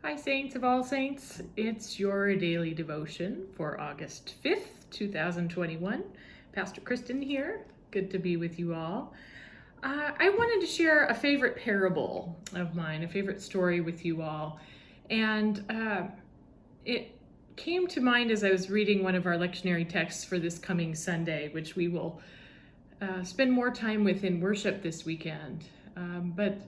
Hi, Saints of all saints. It's your daily devotion for August 5th, 2021. Pastor Kristen here. Good to be with you all. I wanted to share a favorite parable of mine, a favorite story with you all. And it came to mind as I was reading one of our lectionary texts for this coming Sunday, which we will spend more time with in worship this weekend. But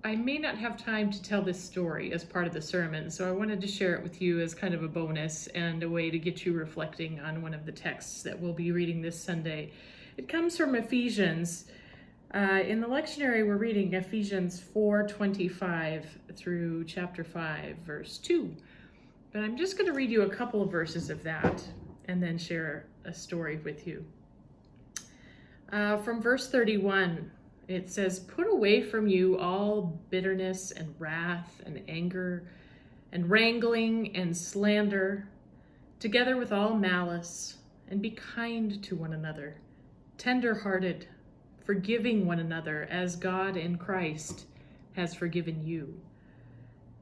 I may not have time to tell this story as part of the sermon, so I wanted to share it with you as kind of a bonus and a way to get you reflecting on one of the texts that we'll be reading this Sunday. It comes from Ephesians. In the lectionary, we're reading Ephesians 4:25 through chapter 5, verse 2. But I'm just going to read you a couple of verses of that and then share a story with you. From verse 31, it says, "Put away from you all bitterness and wrath and anger and wrangling and slander, together with all malice, and be kind to one another, tender-hearted, forgiving one another as God in Christ has forgiven you.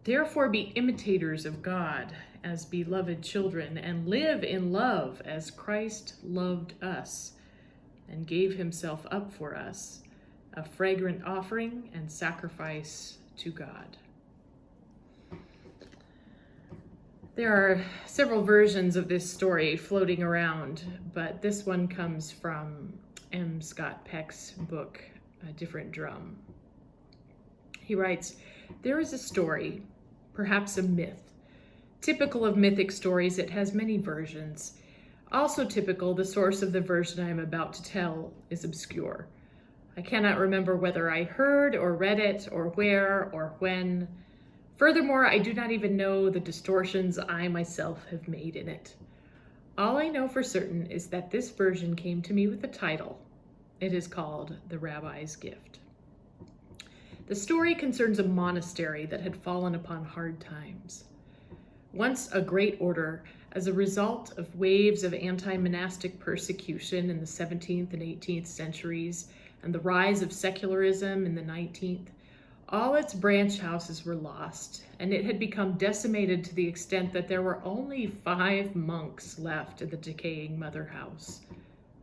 Therefore be imitators of God as beloved children, and live in love as Christ loved us and gave himself up for us, a fragrant offering and sacrifice to God." There are several versions of this story floating around, but this one comes from M. Scott Peck's book, A Different Drum. He writes, "There is a story, perhaps a myth. Typical of mythic stories, it has many versions. Also typical, the source of the version I am about to tell is obscure. I cannot remember whether I heard or read it, or where, or when. Furthermore, I do not even know the distortions I myself have made in it. All I know for certain is that this version came to me with a title. It is called The Rabbi's Gift. The story concerns a monastery that had fallen upon hard times. Once a great order, as a result of waves of anti-monastic persecution in the 17th and 18th centuries, and the rise of secularism in the 19th, all its branch houses were lost, and it had become decimated to the extent that there were only 5 monks left in the decaying mother house,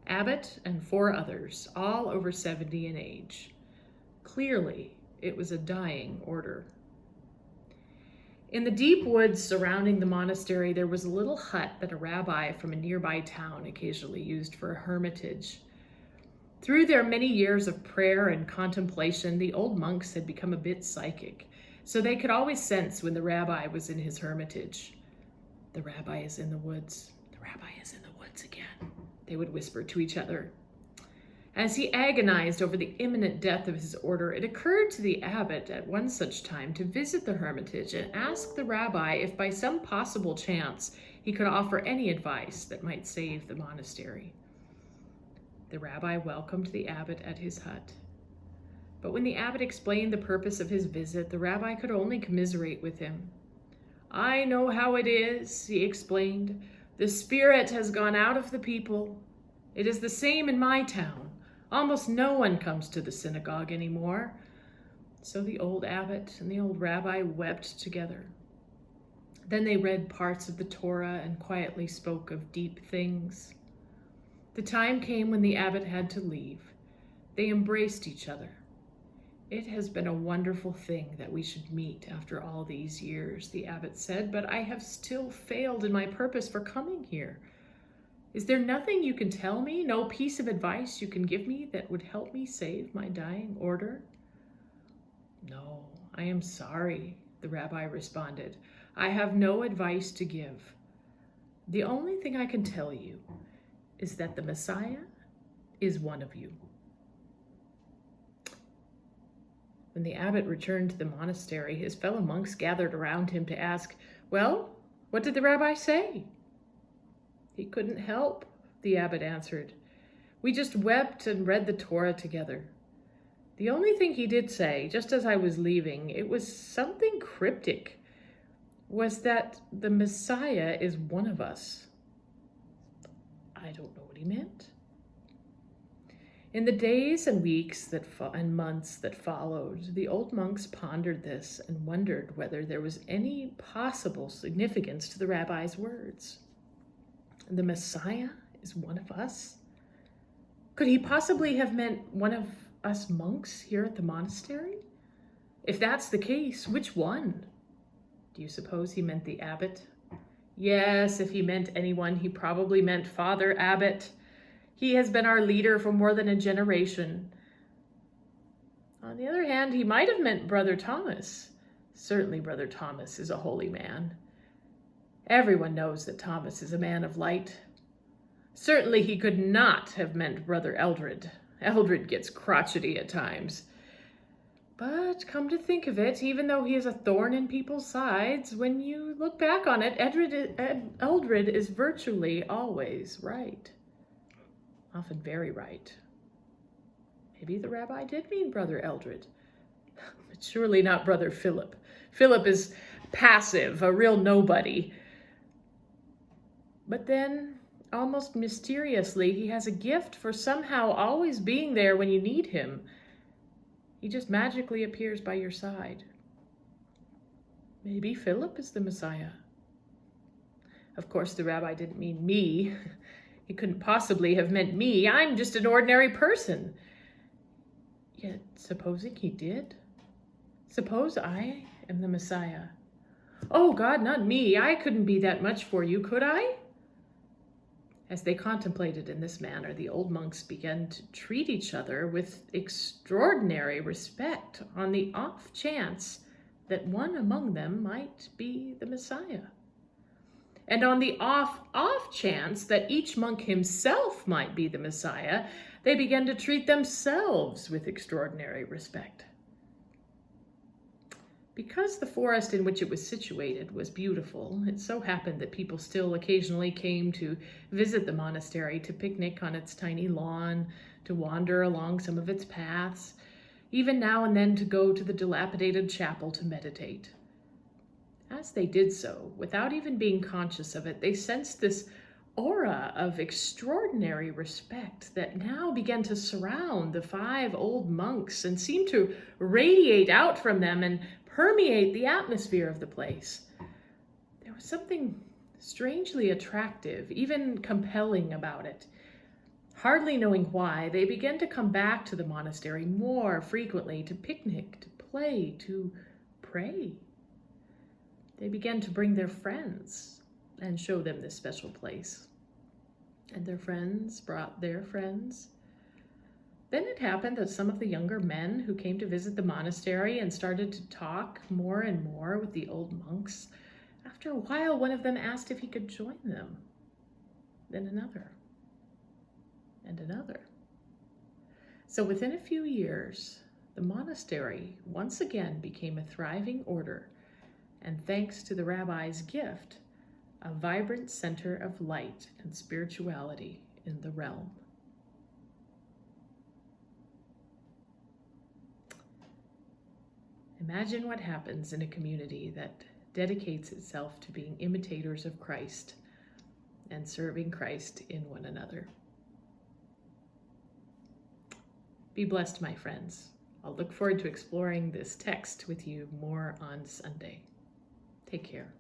abbot and 4 others, all over 70 in age. Clearly, it was a dying order. In the deep woods surrounding the monastery, there was a little hut that a rabbi from a nearby town occasionally used for a hermitage. Through their many years of prayer and contemplation, the old monks had become a bit psychic, so they could always sense when the rabbi was in his hermitage. "The rabbi is in the woods. The rabbi is in the woods again," they would whisper to each other. As he agonized over the imminent death of his order, it occurred to the abbot at one such time to visit the hermitage and ask the rabbi if by some possible chance he could offer any advice that might save the monastery. The rabbi welcomed the abbot at his hut. But when the abbot explained the purpose of his visit, the rabbi could only commiserate with him. "I know how it is," he explained. "The spirit has gone out of the people. It is the same in my town. Almost no one comes to the synagogue anymore." So the old abbot and the old rabbi wept together. Then they read parts of the Torah and quietly spoke of deep things. The time came when the abbot had to leave. They embraced each other. "It has been a wonderful thing that we should meet after all these years," the abbot said, "but I have still failed in my purpose for coming here. Is there nothing you can tell me, no piece of advice you can give me that would help me save my dying order?" "No, I am sorry," the rabbi responded. "I have no advice to give. The only thing I can tell you is that the Messiah is one of you." When the abbot returned to the monastery, his fellow monks gathered around him to ask, "Well, what did the rabbi say?" "He couldn't help," the abbot answered. "We just wept and read the Torah together. The only thing he did say, just as I was leaving, it was something cryptic, was that the Messiah is one of us." I don't know what he meant. In the days and weeks and months that followed, the old monks pondered this and wondered whether there was any possible significance to the rabbi's words. The Messiah is one of us? Could he possibly have meant one of us monks here at the monastery? If that's the case, which one? Do you suppose he meant the abbot? Yes, if he meant anyone, he probably meant Father Abbot. He has been our leader for more than a generation. On the other hand, he might have meant Brother Thomas. Certainly Brother Thomas is a holy man. Everyone knows that Thomas is a man of light. Certainly he could not have meant Brother Eldred. Eldred gets crotchety at times. But come to think of it, even though he is a thorn in people's sides, when you look back on it, Eldred is virtually always right. Often very right. Maybe the rabbi did mean Brother Eldred, but surely not Brother Philip. Philip is passive, a real nobody. But then, almost mysteriously, he has a gift for somehow always being there when you need him. He just magically appears by your side. Maybe Philip is the Messiah. Of course, the rabbi didn't mean me. He couldn't possibly have meant me. I'm just an ordinary person. Yet, supposing he did? Suppose I am the Messiah. Oh God, not me. I couldn't be that much for you, could I? As they contemplated in this manner, the old monks began to treat each other with extraordinary respect on the off chance that one among them might be the Messiah. And on the off chance that each monk himself might be the Messiah, they began to treat themselves with extraordinary respect. Because the forest in which it was situated was beautiful, it so happened that people still occasionally came to visit the monastery, to picnic on its tiny lawn, to wander along some of its paths, even now and then to go to the dilapidated chapel to meditate. As they did so, without even being conscious of it, they sensed this aura of extraordinary respect that now began to surround the 5 old monks and seemed to radiate out from them and permeate the atmosphere of the place. There was something strangely attractive, even compelling about it. Hardly knowing why, they began to come back to the monastery more frequently, to picnic, to play, to pray. They began to bring their friends and show them this special place. And their friends brought their friends. Then it happened that some of the younger men who came to visit the monastery and started to talk more and more with the old monks, after a while one of them asked if he could join them. Then another, and another. So within a few years, the monastery once again became a thriving order, and thanks to the rabbi's gift, a vibrant center of light and spirituality in the realm. Imagine what happens in a community that dedicates itself to being imitators of Christ and serving Christ in one another. Be blessed, my friends. I'll look forward to exploring this text with you more on Sunday. Take care.